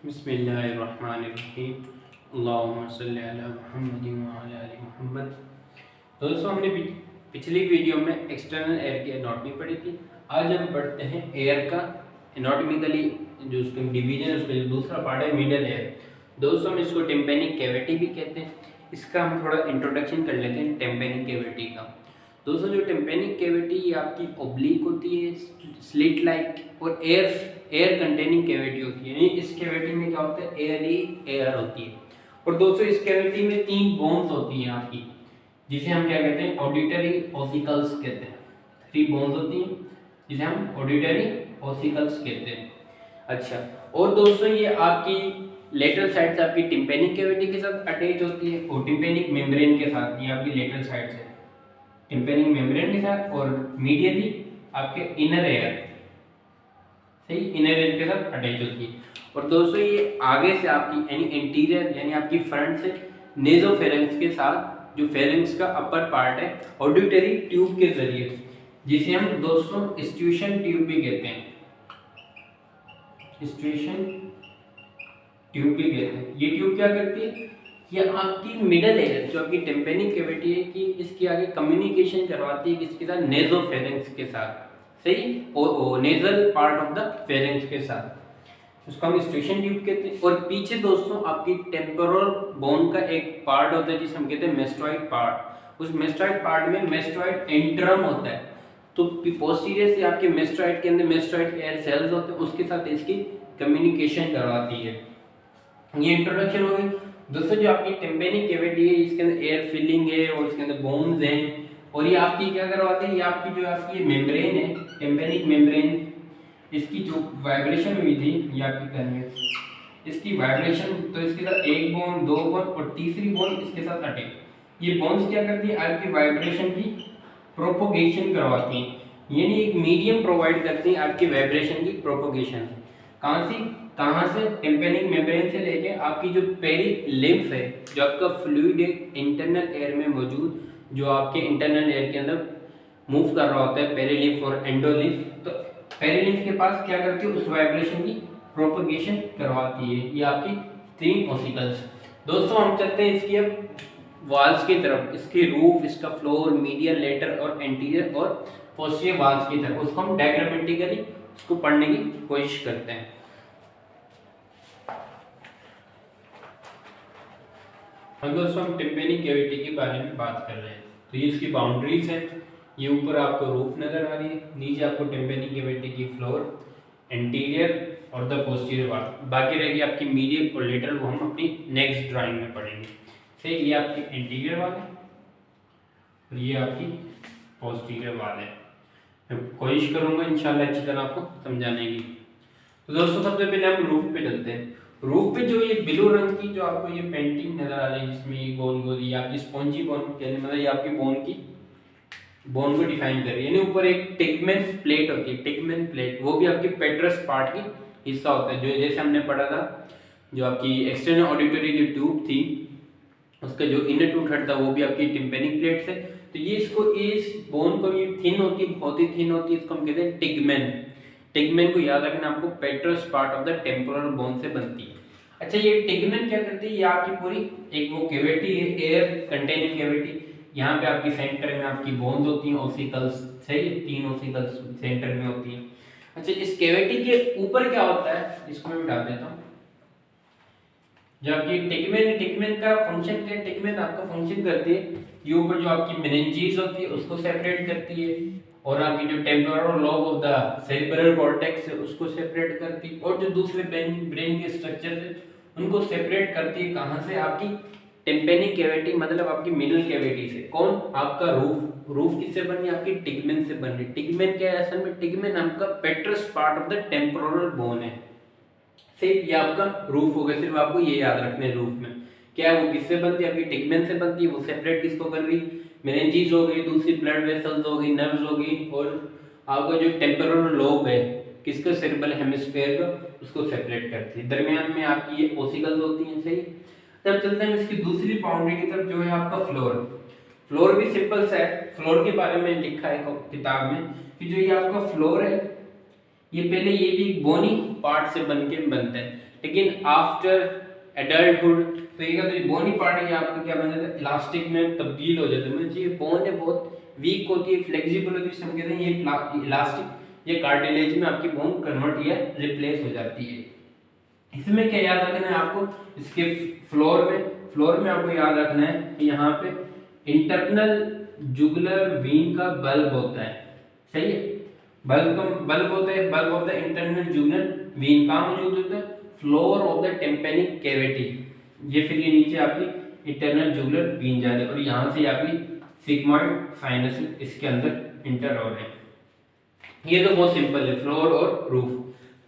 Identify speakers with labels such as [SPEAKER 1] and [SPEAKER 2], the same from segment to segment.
[SPEAKER 1] बिस्मिल्लाहिर्रहमानिर्रहीम। अल्लाहुम्मा सल्लि अला मुहम्मदिन व अला आलि मुहम्मद। दोस्तों, हमने पिछली वीडियो में एक्सटर्नल एयर की एनाटॉमी पढ़ी थी। आज हम पढ़ते हैं एयर का एनाटॉमिकली जो उसका डिवीजन है, उसका जो दूसरा पार्ट है मिडल एयर। दोस्तों, हम इसको टिम्पेनिक कैविटी भी कहते हैं। इसका हम थोड़ा इंट्रोडक्शन कर लेते हैं टिम्पेनिक कैविटी का। दोस्तों, जो टिम्पेनिक कैविटी आपकी ओब्लिक होती है, स्लिट लाइक और एयर कंटेनिंग कैविटी होती है। यानी इस कैविटी में क्या होता है, एयर ही एयर होती है। और दोस्तों, इस कैविटी में 3 बोन्स होती हैं आपकी, जिसे हम क्या कहते हैं, ऑडिटरी ऑसिकल्स कहते हैं। 3 बोन्स होती हैं जिसे हम ऑडिटरी ऑसिकल्स कहते हैं। अच्छा, और दोस्तों ये आपकी लेटरल साइड से आपकी टिम्पेनिक कैविटी के साथ अटैच होती है और टिम्पेनिक मेम्ब्रेन के साथ। ये आपकी लेटरल साइड से टिम्पेनिक मेम्ब्रेन के साथ और मीडियली आपके इनर एयर, सही, इनर एयर के साथ अटैच होती है। और दोस्तों, ये आगे से आपकी यानी एंटीरियर यानी आपकी फ्रंट से नेजोफेरेंक्स के साथ, जो फेरेंक्स का अपर पार्ट है, ऑडिटरी ट्यूब के जरिए, जिसे हम दोस्तों स्ट्यूशन ट्यूब भी कहते हैं। स्ट्यूशन ट्यूब भी कहते हैं। ये ट्यूब क्या करती है, ये आपकी मिडल एयर जो आपकी टिम्पेनिक कैविटी है कि इसकी आगे कम्युनिकेशन करवाती है किसके साथ, नेजोफेरेंक्स के साथ, सही, और nasal part of the pharynx के साथ, उसको हम स्ट्यूशन ट्यूब कहते हैं। और पीछे दोस्तों आपकी टेम्पोरल बोन का एक पार्ट होता है जिसे हम कहते हैं मेस्टोइड पार्ट। उस मेस्टोइड पार्ट में मेस्टोइड एंट्रम होता है। तो पोस्टीरियर से आपके मेस्टोइड के अंदर मेस्टोइड एयर सेल्स होते हैं, उसके साथ इसकी कम्युनिकेशन करवाती है। ये इंट्रोडक्शन हो गई। दोस्तों, जो आपकी टिम्पेनिक कैविटी है, इसके अंदर एयर फिलिंग है और इसके अंदर बोन्स हैं। और ये आपकी क्या करवाते हैं, ये आपकी जो आपकी मेम्ब्रेन है, टिम्पेनिक मेम्ब्रेन, इसकी जो वाइब्रेशन हुई थी, ये आपकी कन्वेंस, इसकी वाइब्रेशन, तो इसके साथ एक बोन, 2 बोन और तीसरी बोन इसके साथ अटैच। ये बोन्स क्या करती है, आपकी वाइब्रेशन की प्रोपोगेशन करवाती हैं। यानी एक मीडियम प्रोवाइड करती है आपकी वाइब्रेशन की प्रोपोगेशन। कहाँ से टिम्पेनिक मेम्ब्रेन से लेके आपकी जो पेरिलिम्फ है, जो आपका फ्लूइड है इंटरनल एयर में मौजूद, जो आपके इंटरनल एयर के अंदर मूव कर रहा होता है, पेरिलिम्फ और एंडोलिम्फ। तो पेरिलिम्फ के पास क्या करती है, उस वाइब्रेशन की प्रोपगेशन करवाती है। ये आपकी 3 ऑसिकल्स। दोस्तों, हम चलते हैं इसकी अब वाल्स की तरफ। इसकी रूफ, इसका फ्लोर, मीडियल, लेटर और एंटीरियर और पोस्टीरियर वाल्स की तरफ, उसको हम डायग्रामेटिकली उसको पढ़ने की कोशिश करते हैं। दोस्तों, हम टिम्पेनिक कैविटी के बारे में बात कर रहे हैं। तो ये इसकी बाउंड्रीज है। ये ऊपर आपको रूफ नजर आ रही है, नीचे आपको टिम्पेनिक कैविटी की फ्लोर, एंटीरियर और द पोस्टीरियर वाल। बाकी रहेगी आपकी मीडियल और लेटरल, वो हम अपनी नेक्स्ट ड्राइंग में पढ़ेंगे। सही, ये आपकी एंटीरियर वाल है और ये आपकी पोस्टीरियर वाल है। मैं कोशिश करूंगा इंशाल्लाह अच्छी तरह आपको समझाने की। तो दोस्तों, सबसे पहले हम रूफ पे चलते हैं। रूफ पे जो ये ब्लू रंग की जो आपको ये पेंटिंग नजर आ रही है, जिसमें ये गोल गोल, ये आपकी स्पॉन्जी बोन कहने मतलब ये आपकी बोन को डिफाइन कर रही है। यानी ऊपर एक टिगमेंट प्लेट होती है, टिगमेंट प्लेट, वो भी आपकी पेट्रस पार्ट की हिस्सा होता है। जो जैसे हमने पढ़ा था, जो आपकी एक्सटर्नल ऑडिटरी जो ट्यूब थी, उसका जो इनर टू थर्ड था वो भी आपकी टिम्पेनिक प्लेट से। तो ये इसको, इस बोन को, ये थिन होती है, बहुत ही थिन होती है, इसको हम कहते हैं टिगमेन। टिगमेन को याद रखना आपको, पेट्रस part of the temporal bone से बनती है। अच्छा, ये टिगमेन क्या करती है, ये आपकी पूरी एक वो कैविटी है, एयर कंटेनिंग कैविटी। यहाँ पे आपकी सेंटर में आपकी बोन्स होती हैं, ऑसिकल्स, सही, 3 ऑसिकल्स सेंटर में होती हैं। अच्छा, इस कैविटी के ऊपर क्या होता है, इसको मैं मिटा देता हूँ। जो आपकी टिगमेन का फंक्शन क्या है, टिगमेन आपका फंक्शन करती है, ये ऊपर जो आपकी मेनिंजेस होती है उसको सेपरेट करती है, और आपकी जो temporal lobe of the cerebral cortex है उसको सेपरेट करती है, और जो दूसरे ब्रेन के स्ट्रक्चर है उनको सेपरेट करती है। कहाँ से, आपकी टिम्पेनिक कैविटी, मतलब आपकी मिडल कैविटी से। कौन, आपका रूफ। रूफ किससे बन रही है, आपकी टिगमेन से बन रही है। टिगमेन क्या है, असल में टिगमेन आपका पेट्रस part of the temporal bone है। सिर्फ ये आपका रूफ हो गया, सिर्फ आपको ये याद रखना है रूफ में क्या है, वो किससे बनती है, आपकी टिगमेन से बनती है। वो सेपरेट किसको कर रही, मेनिंजेस हो गई, दूसरी ब्लड वेसल्स हो गई, नर्व्स हो गई, और आपका जो टेम्पोरल लोब है किसका, सेरेब्रल हेमिस्फीयर का, उसको सेपरेट करती है। दरमियान में आपकी ये ओसिकल्स होती हैं, सही। तब चलते हैं इसकी दूसरी बाउंड्री की तरफ, जो है आपका फ्लोर। फ्लोर भी सिंपल सा है। फ्लोर के बारे में लिखा है किताब में कि जो ये आपका फ्लोर है, ये पहले ये भी एक बोनी पार्ट से बनता है, लेकिन आफ्टर एडल्टहुड तो ये बोनी पार्ट है आपका क्या बन जाता है, इलास्टिक में तब्दील हो जाता है। मतलब ये बोन है बहुत वीक होती है, फ्लेक्सिबल होती है, हम कहते हैं ये इलास्टिक, ये कार्टिलेज में आपकी बोन कन्वर्ट या रिप्लेस हो जाती है। इसमें क्या याद रखना है आपको, इसके फ्लोर में आपको याद रखना है कि यहाँ पे इंटरनल जुगुलर वीन का बल्ब होता है, सही है, बल्ब होता है, bulb of the internal jugular vein कहाँ मौजूद होता है, floor of the tympanic cavity. ये फिर ये नीचे आपकी इंटरनल जुगुलर वीन जा रही है और यहाँ से आपकी सिग्मॉइड साइनस इसके अंदर इंटर हो रहे हैं। ये तो बहुत सिंपल है, फ्लोर और रूफ।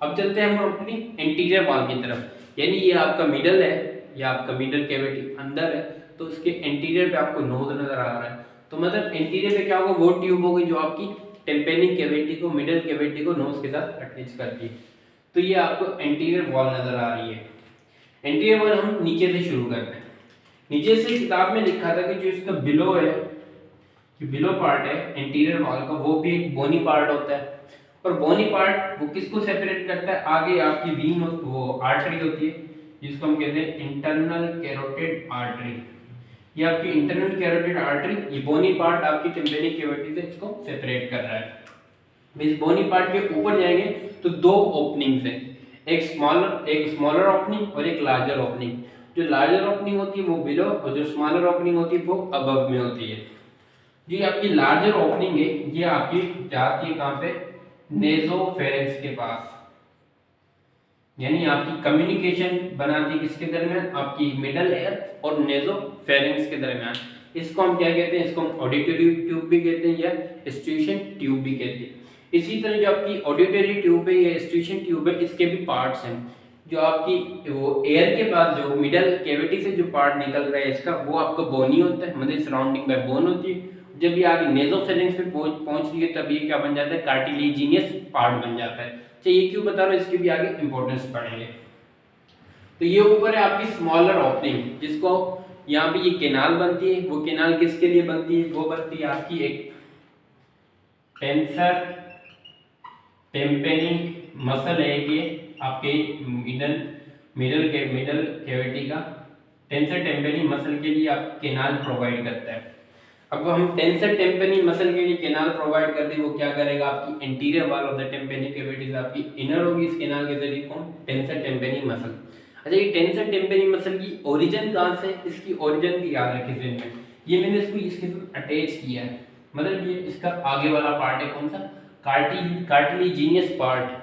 [SPEAKER 1] अब चलते हैं हम अपनी इंटीरियर वॉल की तरफ, यानी ये आपका मिडल है, ये आपका मिडल कैविटी अंदर है, तो उसके इंटीरियर पे आपको नोज नजर आ रहा है, तो मतलब इंटीरियर पे क्या होगा, वो ट्यूब होगी जो आपकी टिम्पैनिक कैविटी को, मिडल कैविटी को नोज के साथ अटैच करती है। तो ये आपको इंटीरियर वॉल नजर आ रही है। इंटीरियर वॉल हम नीचे से शुरू करते हैं। नीचे से किताब में लिखा था कि जो इसका बिलो है, जो बिलो पार्ट है इंटीरियर वॉल का, वो भी एक बोनी पार्ट होता है। और बोनी पार्ट वो किसको सेपरेट करता है, आगे आपकी वीन वो आर्टरी होती है जिसको हम कहते हैं इंटरनल कैरोटिड आर्टरी। ये आपकी इंटरनल कैरोटिड आर्टरी, ये बोनी पार्ट आपकी टिम्पैनिक कैविटी से इसको सेपरेट कर रहा है। इस बोनी पार्ट के ऊपर जाएंगे तो दो ओपनिंग्स हैं, एक स्मॉलर ओपनिंग और एक लार्जर ओपनिंग। जो लार्जर ओपनिंग होती है वो बिलो और जो स्मॉलर ओपनिंग होती है वो अबव में होती है। ये आपकी लार्जर ओपनिंग है, ये आपकी जाती है कहाँ पे, नेजोफेरेंक्स के पास, यानी आपकी कम्युनिकेशन बनाती है किसके दरमियान, आपकी मिडल एयर और नेजोफेरेंक्स के दरमियान। इसको हम क्या कहते हैं, इसको हम ऑडिटरी ट्यूब भी कहते हैं या एस्ट्यूशन ट्यूब भी कहते हैं। इसी तरह जो आपकी ऑडिटरी ट्यूब है या एस्ट्यूशन ट्यूब है, इसके भी पार्ट्स हैं। जो आपकी वो एयर के पास जो मिडल कैविटी से जो पार्ट निकल रहा है इसका, वो आपका बोनी होता है, मतलब सराउंडिंग बाय बोन होती है। जब ये आगे नेजोफेरेंक्स पे पहुंच रही है तब ये क्या बन जाता है, कार्टिलेजिनियस पार्ट बन जाता है। ये क्यों बता रहा हूँ, इसकी भी आगे इंपॉर्टेंस पढ़ेंगे। तो ये ऊपर है आपकी स्मॉलर ओपनिंग, जिसको यहाँ पे ये केनाल बनती है। वो केनाल किसके लिए बनती है, वो बनती है आपकी एक टेंसर टिम्पैनिक मसल है, ये आपके मिडल कैविटी का टेंसर टिम्पैनिक मसल के लिए आप केनाल प्रोवाइड करता है। अब हम टेंसर टिम्पैनिक मसल के लिए केनाल प्रोवाइड करते हैं, वो क्या करेगा, आपकी interior wall of the tympanic cavity आपकी इनर होगी इस केनाल के जरिए, कौन, टेंसर टिम्पैनिक मसल। अच्छा, ये टेंसर टिम्पैनिक मसल की ओरिजिन कहाँ से, इसकी ओरिजिन भी याद रखिए ज़हन में। ये मैंने इसको इसके साथ अटैच किया है, मतलब ये इसका आगे वाला पार्ट है, कौन सा, कार्टिलेजिनियस पार्ट,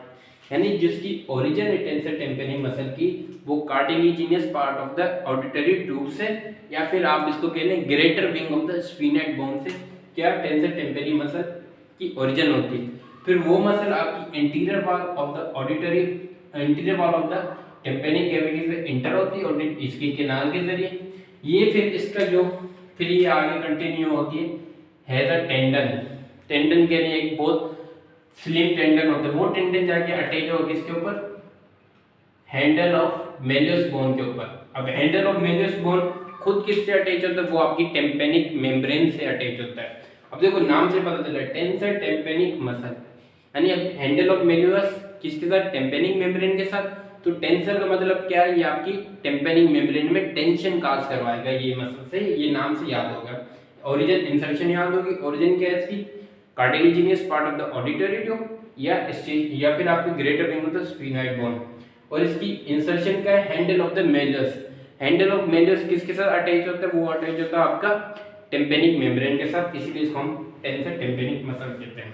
[SPEAKER 1] यानी जिसकी ओरिजिन है टेंसर टिम्पैनिक मसल की, वो cartilaginous part of the auditory tube से, या फिर आप इसको कह लें greater wing of the sphenoid bone से, क्या टेंसर टिम्पैनिक मसल की ओरिजिन होती है। फिर वो मसल आपकी interior wall of the auditory, interior wall of the tympanic cavity से इंटर होती है और इसके केनाल के जरिए ये फिर इसका जो फिर ये आगे कंटिन्यू होती है द टेंडन के लिए एक बहुत स्लिम टेंडन होता है, वो टेंडन जाके अटैच होगा किसके ऊपर, हैंडल ऑफ मेलियस बोन के ऊपर। अब हैंडल ऑफ मेलियस बोन खुद किससे अटैच होता है, वो आपकी टेम्पैनिक मेम्ब्रेन से अटैच होता है। अब देखो नाम से पता चला टेंसर टिम्पैनिक मसल, यानी अब हैंडल ऑफ मेलियस किसके साथ, टेम्पैनिक मेम्ब्रेन के साथ। तो टेंसर का मतलब क्या है, ये आपकी टेम्पैनिक मेम्ब्रेन में टेंशन काज करवाएगा ये मसल से, ये नाम से याद होगा। ओरिजिन इंसर्शन याद होगी, ओरिजिन क्या है इसकी, cartilaginous part of the auditory tube या फिर आपको greater wing of the sphenoid bone, और इसकी इंसर्शन का है handle of the malleus. Handle of Méliès किसके साथ अटैच होता है, वो अटैच होता है आपका टेम्पैनिक मेम्ब्रेन के साथ, इसीलिए इसको हम टेंसर टिम्पैनिक मसल कहते हैं।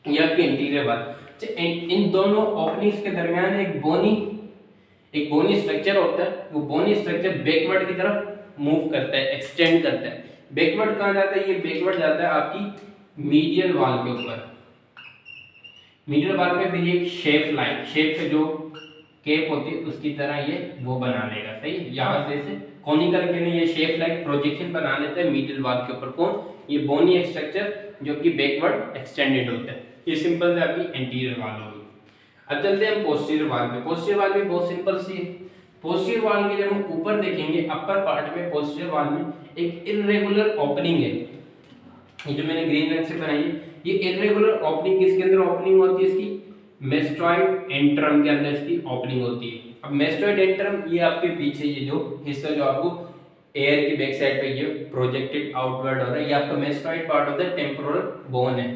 [SPEAKER 1] ये आपकी इंटीरियर बात। इन दोनों ओपनिंग्स के दरमियान एक बोनी स्ट्रक्चर होता है, वो बोनी स्ट्रक्चर बैकवर्ड की तरफ मूव करता है, एक्सटेंड करता है। बैकवर्ड कहाँ जाता है, ये बैकवर्ड जाता है आपकी मीडियल वॉल के ऊपर। मीडियल वॉल पे फिर एक शेप से जो केप होती है उसकी तरह ये वो बना लेगा, सही है। यहाँ से कॉनिकल के लिए ये शेप लाइक प्रोजेक्शन बना लेता है मीडियल वॉल के ऊपर, कौन, ये बोनी स्ट्रक्चर जो कि बैकवर्ड एक्सटेंडेड होता है। ये सिंपल से आपकी एंटीरियर वॉल होगी। अब चलते हैं पोस्टीरियर वॉल पे। पोस्टीरियर वॉल भी बहुत सिंपल सी है। पोस्टीरियर वॉल के जब हम ऊपर देखेंगे अपर पार्ट में, पोस्टीरियर वॉल में एक इर्रेगुलर ओपनिंग है, ये जो मैंने ग्रीन रंग से बनाई है, ये इर्रेगुलर ओपनिंग किसके अंदर ओपनिंग होती है, इसकी मेस्टॉइड एंट्रम के अंदर इसकी ओपनिंग होती है। अब मेस्टॉइड एंट्रम ये आपके पीछे ये जो हिस्सा जो आपको एयर की बैक साइड पे ये प्रोजेक्टेड आउटवर्ड हो रहा है, ये आपका mastoid part of the temporal bone है।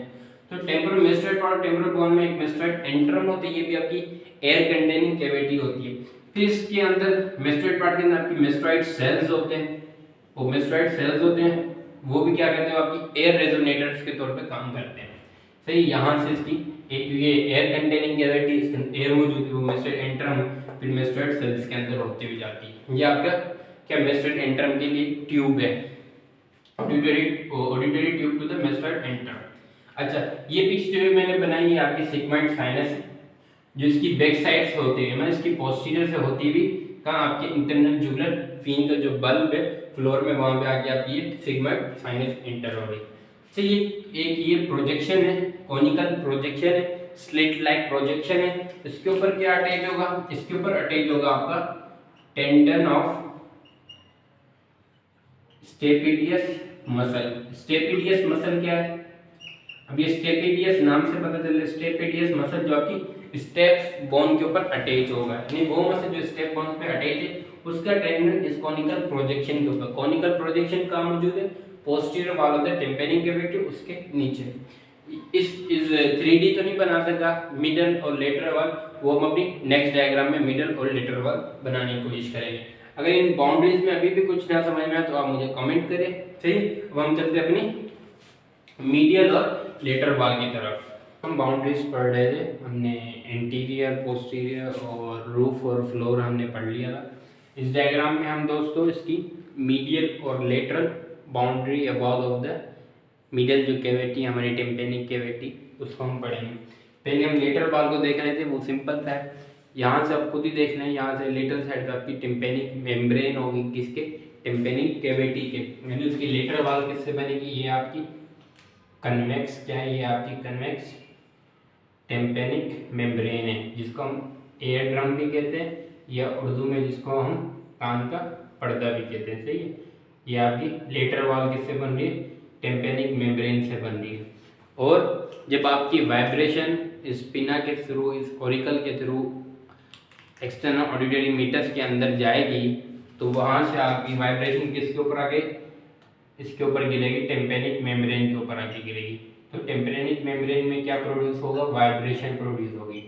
[SPEAKER 1] तो temporal mastoid part temporal bone में एक मेस्टॉइड एंट्रम होती है, ये भी आपकी एयर कंटेनिंग कैविटी होती है। फिर इसके अंदर मेस्टॉइड पार्ट के अंदर आपकी मेस्टॉइड सेल्स होते हैं, वो मेस्टॉइड सेल्स होते हैं वो भी क्या करते हैं आपकी एयर रेजोनेटर्स के तौर पे काम करते हैं। सही, यहाँ से इसकी एक ये एयर कंटेनिंग कैविटी, इसके एयर मौजूद है, वो मेस्टॉइड एंट्रम फिर मेस्टॉइड सेल्स के अंदर होते हुए जाती है। ये आपका क्या मेस्टॉइड एंट्रम के लिए ट्यूब है, auditory tube to the mastoid antrum. अच्छा, ये पिक्चर जो मैंने बनाई है आपकी सिगमेंट साइनस है, जो इसकी बैक साइड से होती है, मतलब इसकी पोस्टीरियर से होती हुई कहाँ आपके इंटरनल जुगुलर फिन का जो बल्ब है फ्लोर में, वहां पे आके आपकी ये सिगमेंट साइनस एंटर हो रही है। तो ये एक ये प्रोजेक्शन है, कॉनिकल प्रोजेक्शन है, स्लिट लाइक प्रोजेक्शन है। इसके ऊपर क्या अटैच होगा, इसके ऊपर अटैच होगा आपका tendon of stapedius muscle. Stapedius muscle क्या है, अब ये स्टेपिडियस नाम से पता चल रहा है, स्टेपिडियस मसल जो आपकी स्टेप बोन के ऊपर अटैच होगा, यानी वो मसल जो स्टेप बोन पे अटैच है उसका टेंडन इस कॉनिकल प्रोजेक्शन के ऊपर। कॉनिकल प्रोजेक्शन कहाँ मौजूद है, posterior wall of the tympanic cavity उसके नीचे। इस 3D तो नहीं बना सका मिडल और लेटरल वॉल, वो हम अपनी नेक्स्ट डायग्राम में मिडल और लेटरल वॉल बनाने की कोशिश करेंगे। अगर इन बाउंड्रीज में अभी भी कुछ ना समझ में आए तो आप मुझे कमेंट करें। सही, अब हम चलते हैं अपनी मीडियल और लेटरल वॉल की तरफ। हम बाउंड्रीज पढ़ रहे थे, हमने इंटीरियर, पोस्टीरियर और रूफ और फ्लोर हमने पढ़ लिया था। इस डायग्राम में हम दोस्तों इसकी मीडियल और lateral boundary about of the middle जो कैविटी हमारी टिम्पैनिक कैविटी उसको हम पढ़ेंगे। पहले हम लेटरल वॉल को देख रहे थे, वो सिंपल था, यहाँ से आप खुद ही देख लें, यहाँ से लेटरल साइड पे आपकी टिम्पैनिक मेम्ब्रेन होगी किसके, टिम्पैनिक कैविटी के, यानी उसकी लेटरल वॉल किससे बनेगी, ये आपकी कन्वेक्स क्या है, ये आपकी कन्वेक्स टिम्पैनिक मेम्ब्रेन है, जिसको हम एयर ड्रम भी कहते हैं या उर्दू में जिसको हम कान का पर्दा भी कहते हैं। सही है, ये आपकी लेटरल वॉल किससे बन रही है, टिम्पैनिक मेम्ब्रेन से बन रही है। और जब आपकी वाइब्रेशन स्पिना के थ्रू, इस कोरिकल के थ्रू एक्सटर्नल ऑडिटरी मीटर्स के अंदर जाएगी तो वहाँ से आपकी वाइब्रेशन किसके ऊपर आ गई, इसके ऊपर गिरेगी, टिम्पैनिक मेम्ब्रेन के ऊपर आके गिरेगी। तो टिम्पैनिक मेम्ब्रेन में क्या प्रोड्यूस होगा, वाइब्रेशन प्रोड्यूस होगी।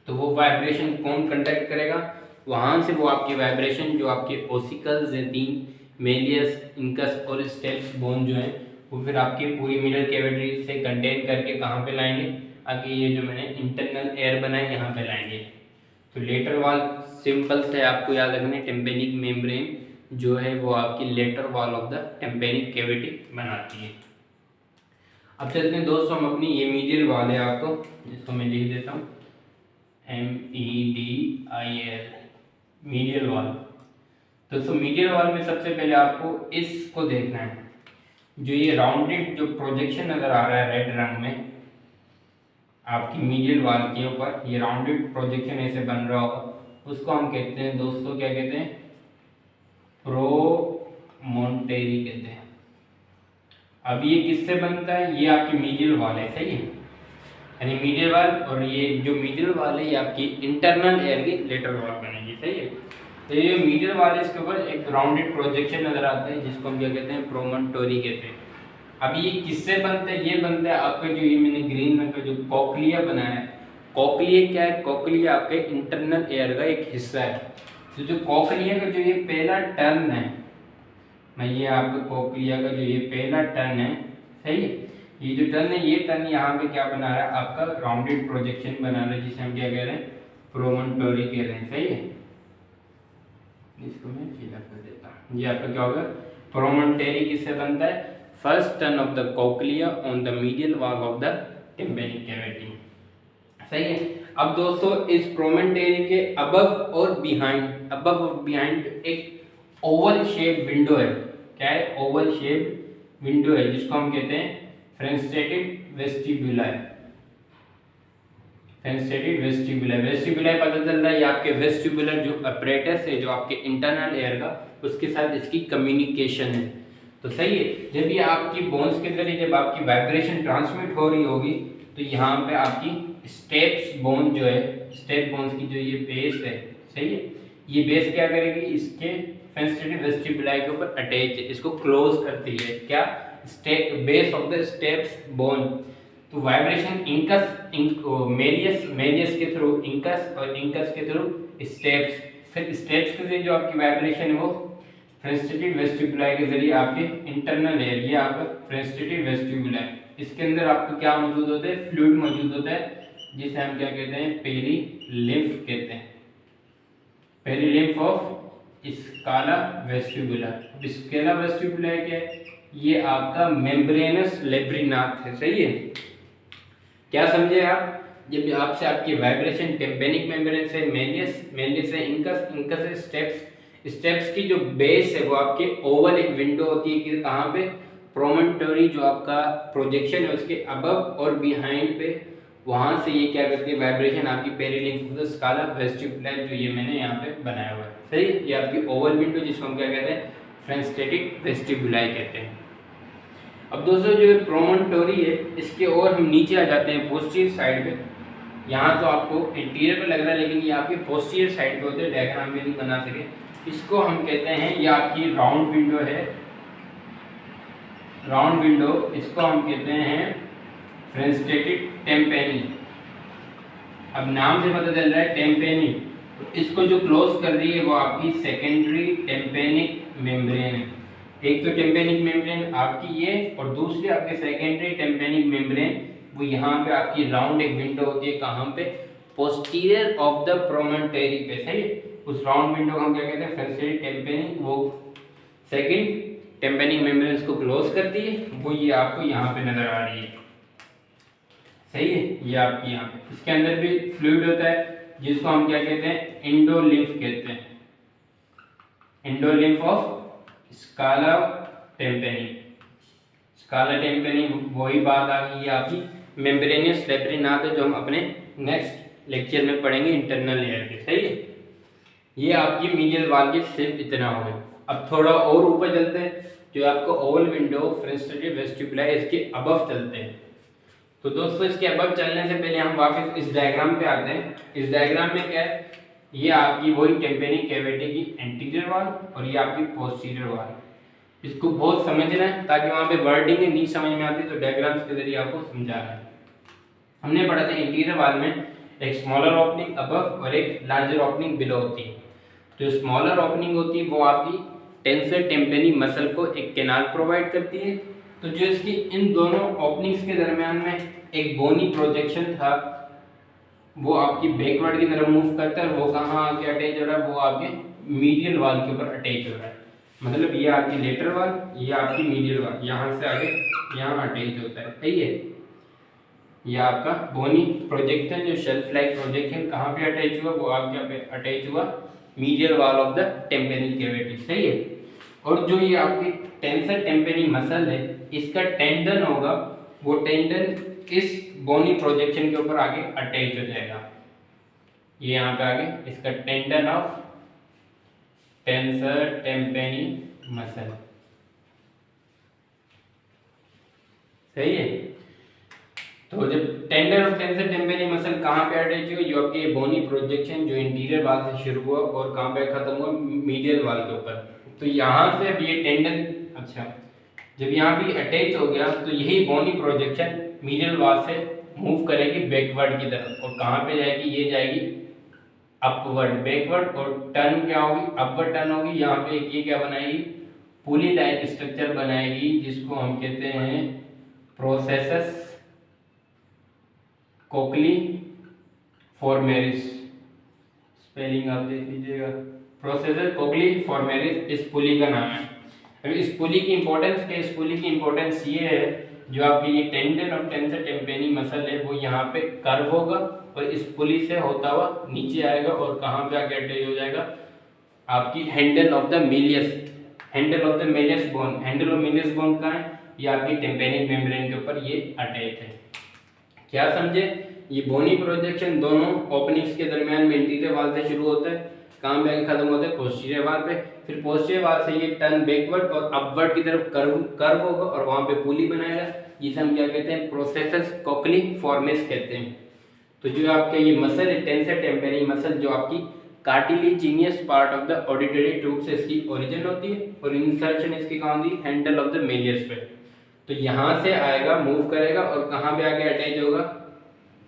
[SPEAKER 1] तो वो वाइब्रेशन कौन कंडक्ट करेगा, वहाँ से वो आपकी वाइब्रेशन जो आपके ओसिकल्स हैं तीन, मेलियस, इनकस और स्टेप्स बोन जो है, वो फिर आपकी पूरी मिडल कैविटी से कंटेन करके कहाँ पे लाएंगे, आगे ये जो मैंने इंटरनल एयर बनाए यहाँ पे लाएंगे। तो लेटरल वॉल सिंपल से आपको याद रखना है, टिम्पैनिक मेम्ब्रेन जो है वो आपकी lateral wall of the tympanic cavity बनाती है। अब चलते हैं दोस्तों हम अपनी ये मीडियल वॉल है आपको, जिसको मैं लिख देता हूँ MEDIL, मीडियल वॉल। दोस्तों मीडियल वॉल में सबसे पहले आपको इसको देखना है, जो ये राउंडेड जो प्रोजेक्शन नजर आ रहा है रेड रंग में आपकी मीडियल वॉल के ऊपर, ये राउंडेड प्रोजेक्शन ऐसे बन रहा होगा, उसको हम कहते हैं दोस्तों, क्या कहते हैं, प्रोमोन्टेरी कहते हैं। अब ये किससे बनता है, ये आपकी मीडियल वॉल है। सही है, यानी मीडियल वॉल, और ये जो मीडियल वॉल है ये आपकी इंटरनल एयर की लेटरल वॉल बनेगी। सही है, तो ये मीडियल वॉल है, इसके ऊपर एक राउंडेड प्रोजेक्शन नजर आता है जिसको हम क्या कहते हैं, प्रोमोन्टोरी कहते हैं। अब ये किससे बनता है, ये बनता है आपका जो ये मैंने ग्रीन रंग का जो कॉक्लिया बनाया है। कॉक्लिया क्या है, कॉक्लिया आपके इंटरनल एयर का एक हिस्सा है। तो जो कॉक्लिया का जो ये पहला टर्न है, मैं ये आपका कॉक्लिया का जो ये पहला टर्न है, सही है, ये जो टर्न है, ये टर्न यहाँ पे क्या बना रहा है, आपका राउंडेड प्रोजेक्शन बना रहा है, जिसे हम क्या कह रहे हैं, प्रोमोन्टोरी कह रहे हैं। सही है, इसको मैं फिलअप कर देता हूँ। ये आपका क्या होगा, प्रोमोन्टोरी किससे बनता है, first turn off the cochlea on the medial wall of the tympanic cavity. सही है, अब दोस्तों इस प्रोमोन्टोरी के अबव और बिहाइंड एक ओवल शेप विंडो है। क्या है, ओवल शेप विंडो है, जिसको हम कहते हैं फेनेस्ट्रेटेड वेस्टिब्यूलाई। फेनेस्ट्रेटेड वेस्टिब्यूलाई, वेस्टिब्यूलाई पता चल रहा है, ये आपके वेस्टिबुलर जो अपरेटस है, जो आपके इंटरनल एयर का, उसके साथ इसकी कम्युनिकेशन है। तो सही है, जब ये आपकी बोन्स के जरिए जब आपकी वाइब्रेशन ट्रांसमिट हो रही होगी तो यहाँ पे आपकी स्टेप्स बोन जो है, स्टेप बोन्स की जो ये बेस है, सही है, ये बेस क्या करेगी, इसके फेनेस्ट्रेटिव वेस्टिबुलाई के ऊपर अटैच है, इसको क्लोज करती है, क्या, step base of the steps bone. तो वाइब्रेशन मेलियस मेलियस के थ्रू इंकस और इंकस के थ्रू स्टेप्स, फिर स्टेप्स के जरिए जो आपकी वाइब्रेशन है वो फेनेस्ट्रेटिव वेस्टिबुलाई के जरिए आपके इंटरनल एयर, ये आपका फेनेस्ट्रेटिव वेस्टिबुलाई, इसके अंदर आपको क्या मौजूद होता है, फ्लूइड मौजूद होता है, जिसे हम क्या कहते हैं, पेरीलिम्फ कहते हैं, perilymph of scala vestibular. Scala vestibular क्या है, ये आपका मेम्ब्रेनस लेब्रिनाथ है, सही है। क्या समझे आप, जब आपसे आपकी वाइब्रेशन टेम्पेनिक मेम्ब्रेन से मेलियस, मेलियस से इंकस, इंकस से स्टेप्स, स्टेप्स की जो बेस है वो आपके ओवल एक विंडो होती है कि कहाँ पे, प्रोमोन्टरी जो आपका प्रोजेक्शन है उसके अबव और बिहाइंड पे, वहां से ये क्या करती है, वाइब्रेशन आपकी पेरीलिम्फ ऑफ द स्काला वेस्टिबुलर, जो ये मैंने यहाँ पे बनाया हुआ है, सही है, ये आपकी ओवल विंडो जिसको हम क्या कहते हैं, फेनेस्ट्रेटिक वेस्टिबुलाई कहते हैं। अब दोस्तों जो प्रोमोन्टरी है, इसके और हम नीचे आ जाते हैं पोस्टीरियर साइड पे, यहाँ तो आपको इंटीरियर पे लग रहा है लेकिन ये आपकी पोस्टीरियर साइड पे होते हैं, डायग्राम में नहीं बना सके, इसको हम कहते हैं, ये आपकी राउंड विंडो है, राउंड विंडो, इसको हम कहते हैं फेनेस्ट्रेटिक टेम्पेनी। अब नाम से पता चल रहा है टेम्पेनी, तो इसको जो क्लोज कर रही है वो आपकी सेकेंडरी टेम्पेनिक मेम्ब्रेन है। एक तो टेम्पेनिक मेम्ब्रेन आपकी ये, और दूसरी आपकी सेकेंडरी टेम्पेनिक मेम्ब्रेन, वो यहाँ पे आपकी राउंड एक विंडो होती है, कहाँ पे, पोस्टीरियर ऑफ द प्रोमोन्टरी पे, सही है। उस राउंड विंडो को हम क्या कहते हैं, फेनेस्ट्रेटिक टेम्पेनिक, वो सेकेंड टेम्पेनिक मेम्ब्रेन को क्लोज करती है, वो ये आपको यहाँ पे नजर आ रही है, सही है, ये आपकी यहाँ पे, इसके अंदर भी फ्लूइड होता है जिसको हम क्या कहते हैं, एंडोलिम्फ कहते हैं, एंडोलिम्फ ऑफ स्काला टेम्पेनी। स्काला टेम्पेनी वही बात आ गई, आपकी मेम्ब्रेनियस लेब्रिनाथ है, जो हम अपने नेक्स्ट लेक्चर में पढ़ेंगे इंटरनल एयर के, सही है। ये आपकी मीडियल वाल के सिर्फ इतना हो गया। अब थोड़ा और ऊपर चलते हैं, जो आपको ओवल विंडो फेनेस्ट्रेटिव वेस्टिबुलर इसके अबव चलते हैं। तो दोस्तों इसके अबव चलने से पहले हम वापस इस डायग्राम पे आते हैं। इस डायग्राम में क्या है, ये आपकी वही टेम्पेनिक कैविटी की एंटीरियर वॉल और ये आपकी पोस्टीरियर वॉल। इसको बहुत समझना है ताकि वहाँ पे वर्डिंग नहीं समझ में आती, तो डायग्राम्स के जरिए आपको समझा रहा है। हमने पढ़ा था इंटीरियर वॉल में एक स्मॉलर ओपनिंग अबव और एक लार्जर ओपनिंग बिलो होती है। जो स्मॉलर ओपनिंग होती है वो आपकी टेंसर टेम्पेनी मसल को एक कैनाल प्रोवाइड करती है। तो जो इसकी इन दोनों ओपनिंग्स के दरमियान में एक बोनी प्रोजेक्शन था, वो आपकी बैकवर्ड की तरफ मूव करता है, वो कहाँ आके अटैच हो रहा है, वो आपके मीडियल वॉल के ऊपर अटैच हो रहा है। मतलब ये आपकी लेटरल वॉल, ये आपकी मीडियल वॉल, यहाँ से आगे यहाँ अटैच होता है, सही है। ये आपका बोनी प्रोजेक्शन, जो शेल्फ लाइक प्रोजेक्शन कहाँ पे अटैच हुआ, वो आपके यहाँ पे अटैच हुआ medial wall of the tympanic cavity, सही है। और जो ये आपकी टेंसर टेम्पेनी मसल है, इसका टेंडन होगा, वो टेंडन इस बोनी प्रोजेक्शन के ऊपर आगे अटैच हो जाएगा। ये यहाँ पे आगे इसका टेंडन ऑफ टेंसर टेम्पेनी मसल, सही है। तो जब टेंडन ऑफ टेंसर टेम्पेनी मसल कहाँ पे अटैच हुआ, जो आपके बोनी प्रोजेक्शन जो इंटीरियर वाल से शुरू हुआ और कहाँ पे खत्म हुआ, मीडियल वाल के ऊपर। तो यहाँ से अब ये टेंडन, अच्छा, जब यहाँ पे अटैच हो गया तो यही बोनी प्रोजेक्शन मीडियल वाल से मूव करेगी बैकवर्ड की तरफ, और कहाँ पे जाएगी, ये जाएगी अपवर्ड, बैकवर्ड, और टर्न क्या होगी, अपवर्ड टर्न होगी। यहाँ पे ये क्या बनाएगी, पुली टाइप स्ट्रक्चर बनाएगी, जिसको हम कहते हैं प्रोसेसस कोकली फॉर्मेरिस, स्पेलिंग आप देख लीजिएगा, प्रोसेसस कोकली फॉर्मेरिस इस पुली का नाम है। अब इस पुली की इंपॉर्टेंस क्या है, इस पुली की इंपॉर्टेंस ये है, जो आपकी ये टेंडन ऑफ टेंसर टेम्पेनी मसल है वो यहाँ पे कर्व होगा और इस पुली से होता हुआ नीचे आएगा और कहाँ पे आके अटैच हो जाएगा, आपकी handle of the malleus, handle of the malleus bone. Handle of Méliès bone कहाँ है, ये आपकी टेम्पेनिक मेम्ब्रेन के ऊपर ये अटैच है। क्या समझे, ये बोनी प्रोजेक्शन दोनों ओपनिंग्स के दरमियान में इंटीरियर वाल से शुरू होता है, कहाँ पे खत्म होता है, पोस्टीरियर वाल पे। फिर पोस्टीरियर वाल से ये टर्न बैकवर्ड और अपवर्ड की तरफ कर्व होगा और वहाँ पे पुली बनाएगा, जिसे हम क्या कहते हैं, प्रोसेसस कोकली फॉर्मेस कहते हैं। तो जो आपका ये मसल है टेंसर टेम्पोररी मसल, जो आपकी cartilaginous part of the auditory tube से इसकी ओरिजिन होती है और इंसर्शन इसकी कहाँ होती है, हैंडल ऑफ द मेलियस पे। तो यहाँ से आएगा, मूव करेगा और कहाँ पे आके अटैच होगा,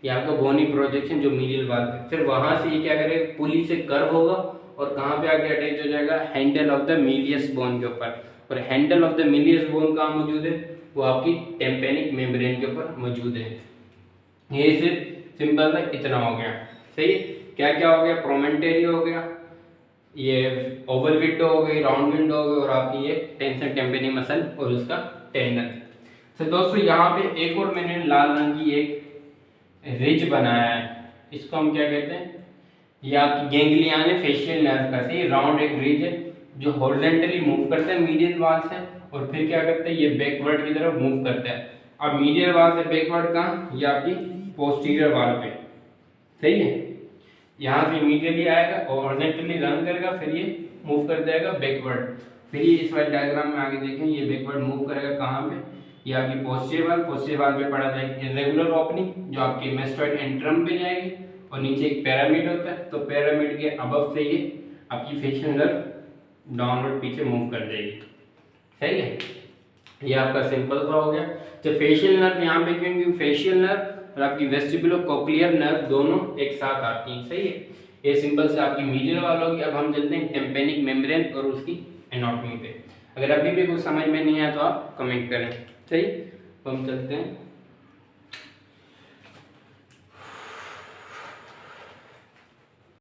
[SPEAKER 1] ये आपका बोनी प्रोजेक्शन जो मीडियल वाल पे, फिर वहां से ये क्या करेगा, पुली से कर्व होगा और कहाँ पे आके अटैच हो जाएगा, हैंडल ऑफ द मीलियस बोन के ऊपर। और हैंडल ऑफ द मीलियस बोन कहाँ मौजूद है, वो आपकी टेम्पेनिक मेम्ब्रेन के ऊपर मौजूद है। ये सिर्फ सिंपल है, इतना हो गया। सही है, क्या क्या हो गया, प्रोमेंटेरी हो गया, ये ओवल विंडो हो गई, राउंड विंडो हो गई, और आपकी ये टेंसर टेम्पेनी मसल और उसका टेंडन। तो दोस्तों यहाँ पे एक और मैंने लाल रंग की एक रिज बनाया है, इसको हम क्या कहते हैं, ये आपकी गैंग्लियन है फेशियल नर्व का। सही, राउंड एक रिज है जो हॉरिजॉन्टली मूव करता है मीडियल वाल से, और फिर क्या करता है, ये बैकवर्ड की तरफ मूव करता है। अब मीडियल वाल से बैकवर्ड कहाँ, ये आपकी पोस्टीरियर वाल पे। सही है, यहाँ से इमीडिएटली आएगा और हॉरिजॉन्टली रन करेगा, फिर ये मूव कर जाएगा बैकवर्ड। फिर ये इस वाले डायग्राम में आगे देखें, ये बैकवर्ड मूव करेगा कहाँ पे, ये आपकी पोस्टीरियर वाल पे पड़ा जाएगी इरेगुलर ओपनिंग जो आपके मेस्टोइड एंट्रम पे जाएगी, और नीचे एक पिरामिड होता है, तो पिरामिड के अबव से ये आपकी फेशियल नर्व डाउनवर्ड पीछे मूव कर जाएगी। सही है, ये आपका सिंपल सा हो गया। तो फेशियल नर्व यहाँ पे क्योंकि फेशियल नर्व और आपकी वेस्टिबुलो-कोक्लियर नर्व दोनों एक साथ आती हैं। सही है, ये सिंपल से आपकी मीडियल वाल होगी। अब हम चलते हैं टेम्पेनिक मेम्ब्रेन और उसकी एनाटॉमी पे। अगर अभी भी कुछ समझ में नहीं आया तो आप कमेंट करें। सही, तो हम चलते हैं